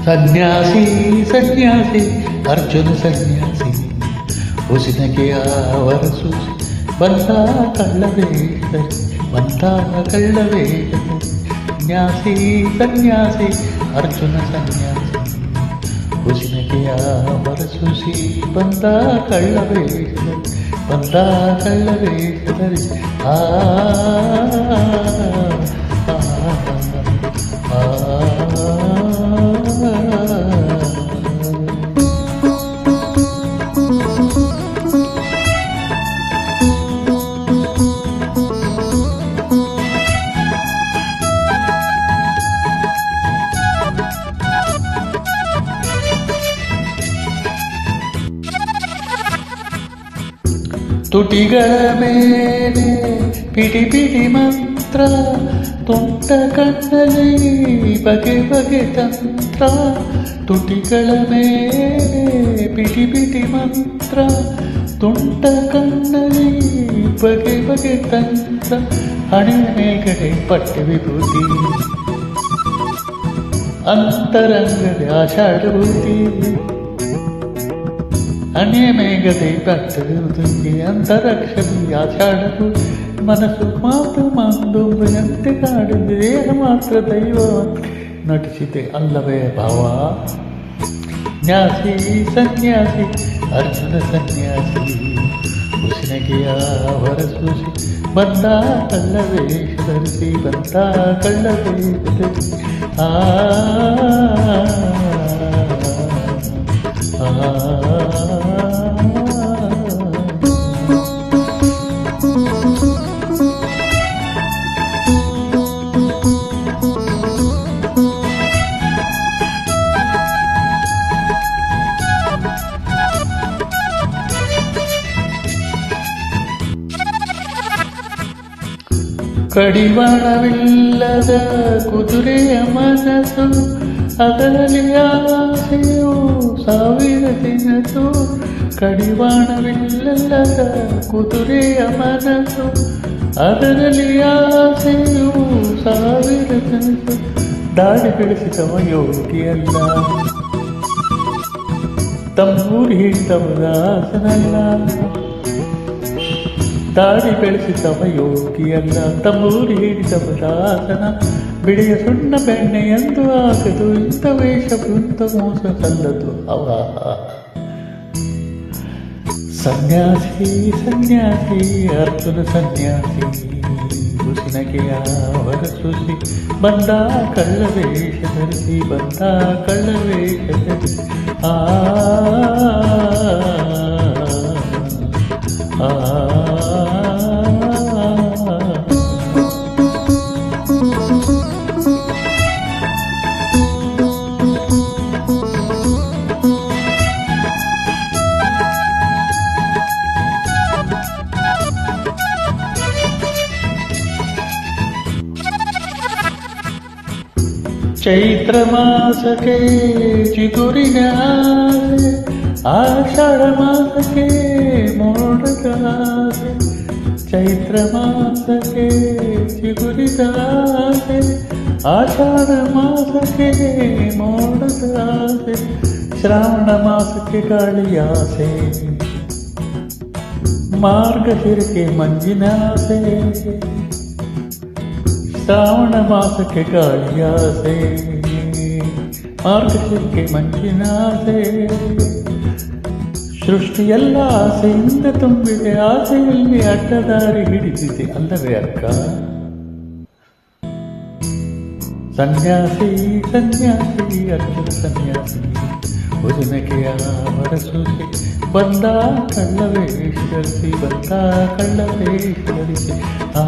ಸನ್ಯಾಸಿ ಸನ್ಯಾಸಿ ಅರ್ಜುನ ಸನ್ಯಾಸಿ ಹುಸಿನಗೆ ಆವರಿಸೂಸಿ ಬಂದ ಕಳ್ಳವೇ ಸನ್ಯಾಸಿ ಸನ್ಯಾಸಿ ಅರ್ಜುನ ಸನ್ಯಾಸಿ ಹುಸಿನಗೆ ಆವರಿಸೂಸಿ ಬಂದ ಕಳ್ಳವೇ ಧರಿಸಿ ತುಟಿಗಳ ಮೇಲೆ ಪಿಡಿ ಪಿಡಿ ಮಂತ್ರ, ತುಂಟ ಕಣ್ಣಲ್ಲಿ ಬಗೆ ತಂತ್ರ. ತುಟಿಗಳ ಮೇಲೆ ಪಿಡಿ ಪಿಡಿ ಮಂತ್ರ, ತುಂಟ ಕಣ್ಣಲ್ಲಿ ಬಗೆ ತಂತ್ರ. ಹಣೆ ಮೇಗಡೆ ಪಟ್ಟೆ ವಿಭೂತಿ, ಅಂತರಂಗದೆ ಆಷಾಢಭೂತಿ. ಹಣೆ ಮೇಘದೆ ಪಟ್ಟೆ ಅಂತರಕ್ಷದಿ ಆಷಾಢಭೂತಿ. ಮನಸ್ಸು ಮಾತ್ರ ಮಂದುಂಬೆಯಂತೆ ಕಾಡಿದೆ, ದೇಹ ಮಾತ್ರ ದೈವ ನಟಿಸಿದೆ ಅಲ್ಲವೇ ಭಾವ. ನ್ಯಾಸಿ ಸನ್ಯಾಸಿ ಅರ್ಜುನ ಸನ್ಯಾಸಿ ಹುಸಿನಗೆ ಹೊರಸೂಸಿ ಬಂದ ಕಳ್ಳವೇಷ ಧರಿಸಿ ಆ ಕಡಿವಾಣವಿಲ್ಲದ ಕುದುರೆಯ ಮನಸ್ಸು, ಅದರಲ್ಲಿ ಆಸೆಯು ಸಾವಿರ ದಿನಸು. ಕಡಿವಾಣವಿಲ್ಲದ ಕುದುರೆಯ ಮನಸ್ಸು, ಅದರಲ್ಲಿ ಆಸೆಯು ಸಾವಿರ ದಿನಸು. ದಾಡಿ ಬೆಳೆಸಿದವ ಯೋಗಿಯಲ್ಲ, ತಂಬೂರಿ ಹಿಡಿದವ ದಾಸನಲ್ಲ. ದಾಡಿ ಬೆಳೆಸಿದವ ಯೋಗಿಯಲ್ಲ, ತಂಬೂರಿ ಹಿಡಿದವ ದಾಸನ. ಬಿಳಿಯ ಸುಣ್ಣ ಬೆಣ್ಣೆ ಎಂದು ಆಗದು, ಇಂಥ ವೇಷ ಇಂಥ ಮೋಸ ಸಲ್ಲದು ಅವ. ಸನ್ಯಾಸಿ ಸನ್ಯಾಸಿ ಅರ್ಜುನ ಸನ್ಯಾಸಿ ಹುಸಿನಗೆ ಹೊರಸೂಸಿ ಬಂದ ಕಳ್ಳವೇಷ ಧರಿಸಿ ಆ ಚೈತ್ರ ಮಾಸಕ್ಕೆ ಚಿಗುರಿನ ಆಸೆ, ಆಷಾಢ ಮಾಸಕ್ಕೆ ಮೋಡದ ಆಸೆ. ಚೈತ್ರ ಮಾಸಕ್ಕೆ ಚಿಗುರಿದ ಆಸೆ, ಆಷಾಢ ಮಾಸಕ್ಕೆ ಮೋಡದ ಆಸೆ. ಶ್ರಾವಣ ಮಾಸಕ್ಕೆ ಗಾಳಿಯ ಆಸೆ, ಮಾರ್ಗಶಿರಕ್ಕೆ ಮಂಜಿನ ಆಸೆ. ಶ್ರಾವಣ ಮಾಸಕ್ಕೆ ಗಾಳಿಯಾಸೆ, ಮಾರ್ಗಶಿರಕ್ಕೆ ಮಂಜಿನ ಆಸೆ. ಸೃಷ್ಟಿಯೆಲ್ಲ ಆಸೆಯಿಂದ ತುಂಬಿದೆ, ಆಸೆಯಲ್ಲಿ ಅಡ್ಡದಾರಿ ಹಿಡಿದಿದೆ ಅಲ್ಲವೇ ಅಕ್ಕ. ಸನ್ಯಾಸಿ ಸನ್ಯಾಸಿ ಅರ್ಜುನ ಸನ್ಯಾಸಿ ಹುಸಿನಗೆ ಹೊರಸೂಸಿ ಬಂದ ಕಳ್ಳವೇಷ ಧರಿಸಿ ಆ